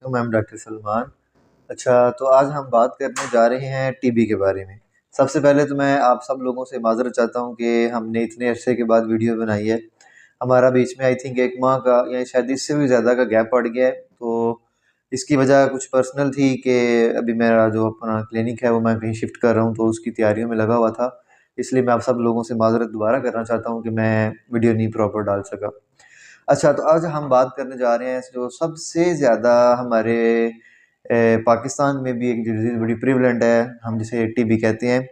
तो ma'am doctor Salman. अच्छा, तो आज हम बात करने जा रहे हैं टीबी के बारे में। सबसे पहले तो मैं आप सब लोगों से माज़रत चाहता हूँ कि हमने इतने अरसे के बाद वीडियो बनाई है। हमारा बीच में आई थिंक 1 माह का या शायद इससे भी ज़्यादा का गैप पड़ गया है। तो इसकी वजह कुछ पर्सनल थी कि अभी मेरा जो अपना क्लिनिक है वो मैं कहीं शिफ्ट कर रहा हूँ, तो उसकी तैयारियों में लगा हुआ था। इसलिए मैं आप सब लोगों से माज़रत दोबारा करना चाहता हूँ कि मैं वीडियो नहीं प्रॉपर डाल सका। अच्छा, तो आज हम बात करने जा रहे हैं जो सबसे ज़्यादा हमारे पाकिस्तान में भी एक डिज़ीज़ बड़ी प्रिवलेंट है, हम जिसे टीबी कहते हैं।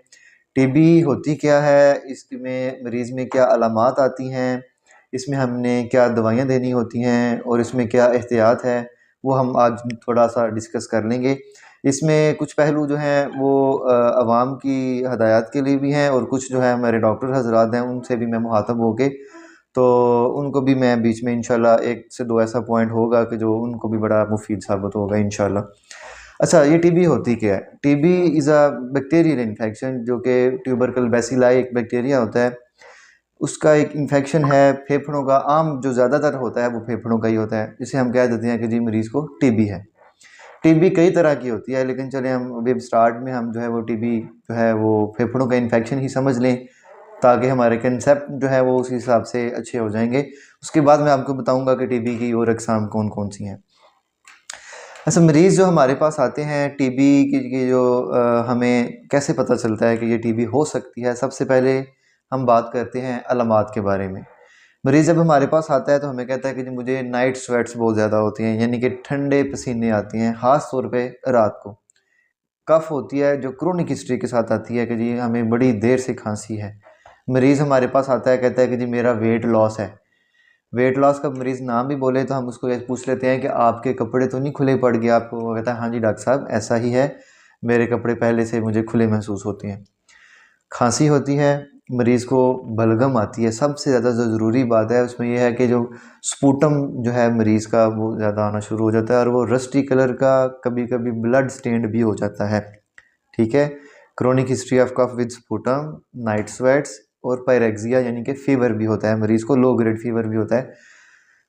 टीबी होती क्या है, इसमें मरीज़ में क्या अलामात आती हैं, इसमें हमने क्या दवाइयाँ देनी होती हैं और इसमें क्या एहतियात है, वो हम आज थोड़ा-सा डिस्कस कर लेंगे। इसमें कुछ पहलू जो हैं वो अवाम की हदायत के लिए भी हैं और कुछ जो है हमारे डॉक्टर हज़रात हैं, उनसे भी मैं मुखातब होके तो उनको भी मैं बीच में इंशाल्लाह 1 से 2 ऐसा पॉइंट होगा कि जो उनको भी बड़ा मुफ़ीद साबित होगा इंशाल्लाह। अच्छा, ये टीबी होती क्या है? TB is a bacterial infection जो कि ट्यूबरकल बैसिलाई एक बैक्टीरिया होता है। उसका एक इन्फेक्शन है फेफड़ों का, आम जो ज़्यादातर होता है वो फेफड़ों का ही होता है। जिसे हम कह देते हैं कि जी मरीज़ को टीबी है। टीबी कई तरह की होती है, लेकिन चलें हम अभी स्टार्ट में हम जो है वो टीबी जो है वो फेफड़ों का इन्फेक्शन ही समझ लें, ताकि हमारे कंसेप्ट जो है वो उस हिसाब से अच्छे हो जाएंगे। उसके बाद मैं आपको बताऊंगा कि टीबी की और अक़साम कौन कौन सी हैं। अच्छा, मरीज़ जो हमारे पास आते हैं टीबी की जो हमें कैसे पता चलता है कि ये टीबी हो सकती है। सबसे पहले हम बात करते हैं अलामात के बारे में। मरीज़ जब हमारे पास आता है तो हमें कहता है कि जी मुझे नाइट स्वेट्स बहुत ज़्यादा होती हैं, यानी कि ठंडे पसीने आती हैं, ख़ास तौर पे रात को। कफ़ होती है जो क्रोनिक हिस्ट्री के साथ आती है कि जी हमें बड़ी देर से खांसी है। मरीज़ हमारे पास आता है, कहता है कि जी मेरा वेट लॉस है। वेट लॉस का मरीज़ नाम भी बोले तो हम उसको ये पूछ लेते हैं कि आपके कपड़े तो नहीं खुले पड़ गए आपको? वो कहता है हाँ जी डॉक्टर साहब, ऐसा ही है, मेरे कपड़े पहले से मुझे खुले महसूस होते हैं। खांसी होती है, मरीज़ को बलगम आती है। सबसे ज़्यादा जो ज़रूरी बात है उसमें यह है कि जो स्पूटम जो है मरीज़ का वो ज़्यादा आना शुरू हो जाता है और वो रस्टी कलर का, कभी कभी ब्लड स्टेन्ड भी हो जाता है। ठीक है। Chronic history of cough with sputum, night sweats और पायरेक्सिया यानी कि फ़ीवर भी होता है मरीज़ को, लो ग्रेड फ़ीवर भी होता है।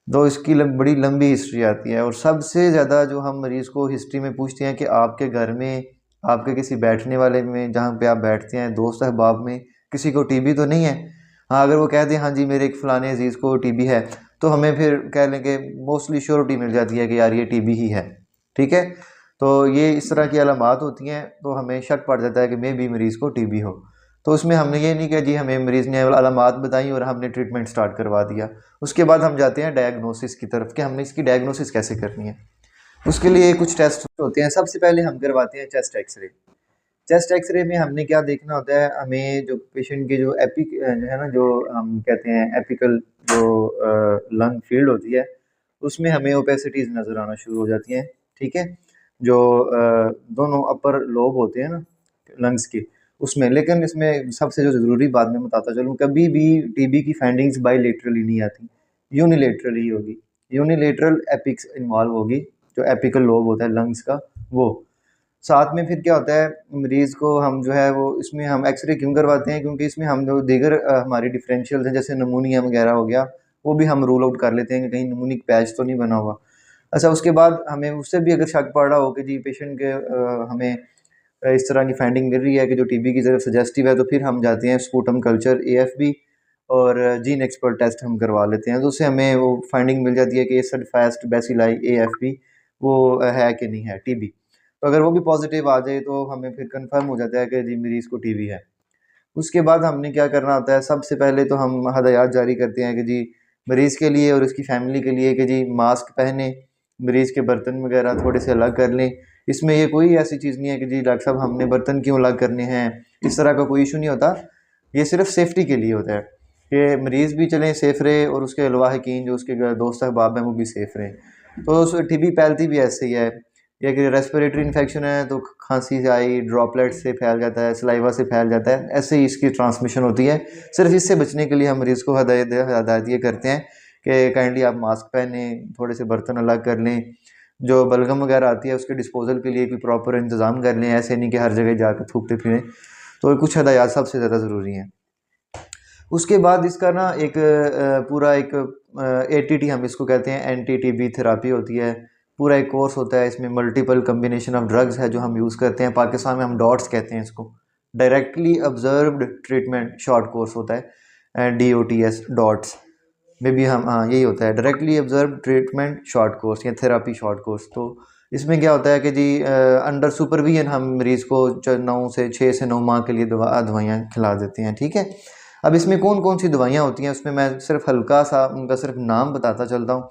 तो इसकी बड़ी लंबी हिस्ट्री आती है और सबसे ज़्यादा जो हम मरीज़ को हिस्ट्री में पूछते हैं कि आपके घर में, आपके किसी बैठने वाले में, जहाँ पे आप बैठते हैं, दोस्त अहबाब में किसी को टीबी तो नहीं है? हाँ, अगर वो कह दें हाँ जी मेरे एक फ़लाने अज़ीज़ को टीबी है, तो हमें फिर कह लें कि मोस्टली श्योरिटी मिल जाती है कि यार ये टीबी ही है। ठीक है। तो ये इस तरह की अलामात होती हैं, तो हमें शक पड़ जाता है कि मे बी मरीज़ को टीबी हो। तो उसमें हमने ये नहीं किया जी हमें मरीज़ ने अलामात बताई और हमने ट्रीटमेंट स्टार्ट करवा दिया। उसके बाद हम जाते हैं डायग्नोसिस की तरफ कि हमने इसकी डायग्नोसिस कैसे करनी है। उसके लिए कुछ टेस्ट होते हैं। सबसे पहले हम करवाते हैं चेस्ट एक्सरे। चेस्ट एक्सरे में हमने क्या देखना होता है, हमें जो पेशेंट के जो जो है ना, जो हम कहते हैं एपिकल जो लंग फील्ड होती है, उसमें हमें ओपेसिटीज़ नज़र आना शुरू हो जाती हैं। ठीक है। जो दोनों अपर लोब होते हैं ना लंग्स के, उसमें। लेकिन इसमें सबसे जो ज़रूरी बात मैं बताता चलूँ, कभी भी टीबी की फाइंडिंग्स बाईलेटरली नहीं आती, यूनिलेटरली होगी। यूनिलेटरल एपिक्स इन्वॉल्व होगी, जो एपिकल लोब होता है लंग्स का वो। साथ में फिर क्या होता है, मरीज़ को हम जो है वो इसमें हम एक्सरे क्यों करवाते हैं, क्योंकि इसमें हम जो दीगर हमारी डिफरेंशियल हैं जैसे नमूनिया वगैरह हो गया, वो भी हम रूल आउट कर लेते हैं कि कहीं नमूनिक पैच तो नहीं बना हुआ। अच्छा, उसके बाद हमें उससे भी अगर शक पड़ रहा हो कि जी पेशेंट के हमें इस तरह की फाइंडिंग मिल रही है कि जो टीबी की तरफ सजेस्टिव है, तो फिर हम जाते हैं स्पूटम कल्चर एएफबी और जीन एक्सपर्ट टेस्ट हम करवा लेते हैं। तो उससे हमें वो फाइंडिंग मिल जाती है कि एसिड बैसिलाई एएफबी वो है कि नहीं है टीबी। तो अगर वो भी पॉजिटिव आ जाए तो हमें फिर कंफर्म हो जाता है कि जी मरीज़ को टीबी है। उसके बाद हमने क्या करना होता है, सबसे पहले तो हम हदायत जारी करते हैं कि जी मरीज़ के लिए और उसकी फ़ैमिली के लिए कि जी मास्क पहने, मरीज़ के बर्तन वगैरह थोड़े से अलग कर लें। इसमें ये कोई ऐसी चीज़ नहीं है कि जी डॉक्टर साहब हमने बर्तन क्यों अलग करने हैं, इस तरह का कोई इशू नहीं होता। ये सिर्फ सेफ्टी के लिए होता है कि मरीज़ भी चलें सेफ़ रहे और उसके लवाहिकीन जो उसके दोस्त अहबाब हैं वो भी सेफ़ रहें। तो उस टीबी फैलती भी ऐसे ही है। ये कि रेस्पिरेटरी इन्फेक्शन है तो खांसी से आई, ड्रॉपलेट से फैल जाता है, सलाइवा से फैल जाता है, ऐसे ही इसकी ट्रांसमिशन होती है। सिर्फ इससे बचने के लिए हम मरीज़ को हदायत ये करते हैं कि काइंडली आप मास्क पहनें, थोड़े से बर्तन अलग कर लें, जो बलगम वगैरह आती है उसके डिस्पोजल के लिए कोई प्रॉपर इंतज़ाम कर लें, ऐसे नहीं कि हर जगह जाकर थूकते फिरें। तो कुछ हदायत सबसे ज़्यादा ज़रूरी हैं। उसके बाद इसका ना एक पूरा एक एटीटी हम इसको कहते हैं, एंटी टीबी थेरापी होती है। पूरा एक कोर्स होता है, इसमें मल्टीपल कम्बिनेशन ऑफ ड्रग्स है जो हम यूज़ करते हैं। पाकिस्तान में हम डॉट्स कहते हैं इसको, directly observed treatment short course होता है, DOTS डॉट्स में भी हम, हाँ यही होता है, directly observe treatment short course या थेरापी शॉर्ट कोर्स। तो इसमें क्या होता है कि जी अंडर सुपरविजन हम मरीज़ को 6 से 9 माह के लिए दवाइयाँ खिला देते हैं, ठीक है। अब इसमें कौन कौन सी दवाइयाँ होती हैं, उसमें मैं सिर्फ हल्का सा उनका सिर्फ नाम बताता चलता हूँ।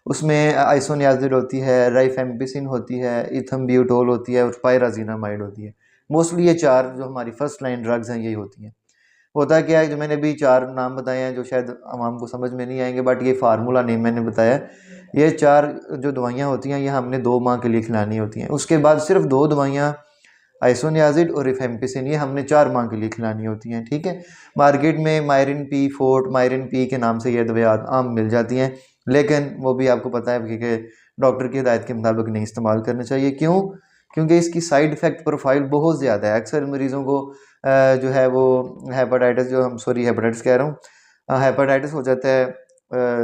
उसमें आइसोनियाजिड होती है, राइफेम्पिसिन होती है, इथम्ब्यूटोल होती है और पायराजीनामाइड होती है। मोस्टली ये 4 जो हमारी फर्स्ट लाइन ड्रग्स हैं यही होती हैं। होता क्या है, जो मैंने अभी 4 नाम बताए हैं जो शायद आवाम को समझ में नहीं आएंगे, बट ये फार्मूला नहीं मैंने बताया। ये 4 जो दवाइयाँ होती हैं ये हमने 2 माह के लिए खिलानी होती हैं। उसके बाद सिर्फ 2 दवाइयाँ आइसोनियाजिड और रिफेम्पिसिन ये हमने 4 माह के लिए खिलानी होती हैं, ठीक है। मार्केट में मायरिन पी, फोर्ट, मायरिन पी के नाम से ये दवाइयाँ आम मिल जाती हैं, लेकिन वो भी आपको पता है कि डॉक्टर की हिदायत के मुताबिक नहीं इस्तेमाल करना चाहिए। क्यों? क्योंकि इसकी साइड इफ़ेक्ट प्रोफाइल बहुत ज़्यादा है। अक्सर मरीज़ों को जो है वो हेपेटाइटिस हेपेटाइटिस कह रहा हूँ, हेपेटाइटिस हो जाता है,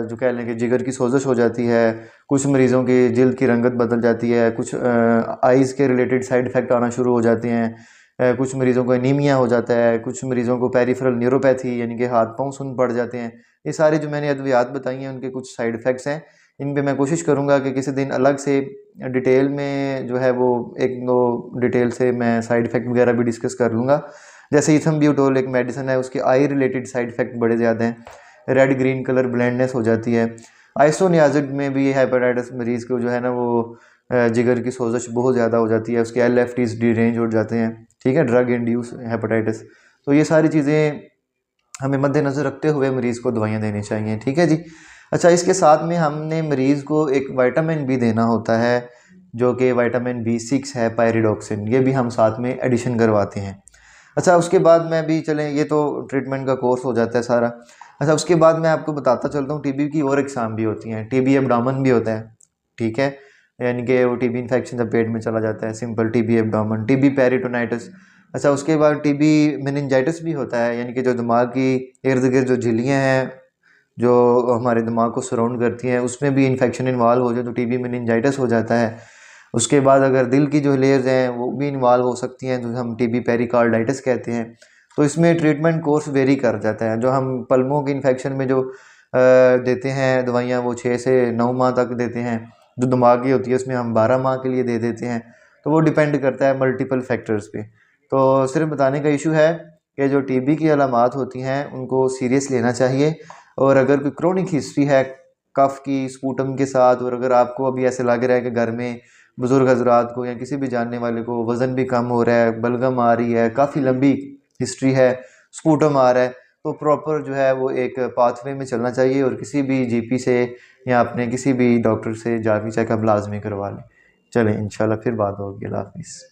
जो कह लें कि जिगर की सोजश हो जाती है, कुछ मरीज़ों की जिल्द की रंगत बदल जाती है, कुछ आइज़ के रिलेटेड साइड इफ़ेक्ट आना शुरू हो जाते हैं, कुछ मरीज़ों को एनीमिया हो जाता है, कुछ मरीज़ों को पेरिफेरल न्यूरोपैथी यानी कि हाथ पाँव सुन्न पड़ जाते हैं। ये सारी जो मैंने अद्वियात बताई हैं उनके कुछ साइड इफ़ेक्ट्स हैं। इन पे मैं कोशिश करूँगा कि किसी दिन अलग से डिटेल में जो है वो 1-2 डिटेल से मैं साइड इफ़ेक्ट वगैरह भी डिस्कस कर लूँगा। जैसे इथम्ब्यूटोल एक मेडिसिन है, उसके आई रिलेटेड साइड इफ़ेक्ट बड़े ज़्यादा हैं, रेड ग्रीन कलर ब्लाइंडनेस हो जाती है। आइसोनियाजिड में भी हेपेटाइटिस मरीज़ को जो है ना वो जिगर की सोजश बहुत ज़्यादा हो जाती है, उसके LFTs डिरेंज हो जाते हैं, ठीक है, ड्रग इंड्यूस हेपेटाइटिस। तो ये सारी चीज़ें हमें मद्देनज़र रखते हुए मरीज़ को दवाइयाँ देनी चाहिए, ठीक है जी। अच्छा, इसके साथ में हमने मरीज़ को एक विटामिन बी देना होता है जो कि विटामिन B6 है, पायरिडॉक्सिन, ये भी हम साथ में एडिशन करवाते हैं। अच्छा, उसके बाद मैं भी चलें, ये तो ट्रीटमेंट का कोर्स हो जाता है सारा। अच्छा, उसके बाद मैं आपको बताता चलता हूँ TB की और एग्ज़ाम भी होती हैं। TB एब्डोमेन भी होता है, ठीक है, यानी कि वो TB इन्फेक्शन जब पेट में चला जाता है, simple TB abdomen, TB peritonitis. अच्छा, उसके बाद TB मेनिंजाइटिस भी होता है, यानी कि जो दिमाग की इर्द गिर्द जो झिल्लियाँ हैं जो हमारे दिमाग को सराउंड करती हैं उसमें भी इन्फेक्शन इन्वॉल्व हो जाए तो TB मेनिंजाइटिस हो जाता है। उसके बाद अगर दिल की जो लेयर्स हैं वो भी इन्वॉल्व हो सकती हैं, जो हम TB पेरिकार्डाइटिस कहते हैं। तो इसमें ट्रीटमेंट कोर्स वेरी कर जाता है। जो हम पल्मों की इन्फेक्शन में जो देते हैं दवाइयाँ वो 6 से 9 माह तक देते हैं, जो दिमाग की होती है उसमें हम 12 माह के लिए दे देते हैं। तो वो डिपेंड करता है मल्टीपल फैक्टर्स पे। तो सिर्फ बताने का इशू है कि जो TB की अलामात होती हैं उनको सीरियस लेना चाहिए, और अगर कोई क्रोनिक हिस्ट्री है कफ की, स्पूटम के साथ, और अगर आपको अभी ऐसे लग रहा है कि घर में बुज़ुर्ग हजरात को या किसी भी जानने वाले को वज़न भी कम हो रहा है, बलगम आ रही है, काफ़ी लंबी हिस्ट्री है, स्पूटम आ रहा है, तो प्रॉपर जो है वो एक पाथवे में चलना चाहिए और किसी भी GP से या अपने किसी भी डॉक्टर से जाके चेकअप लाजमी करवा लें। चलें, इंशाल्लाह फिर बात होगी। अल्लाह हाफ़िज़।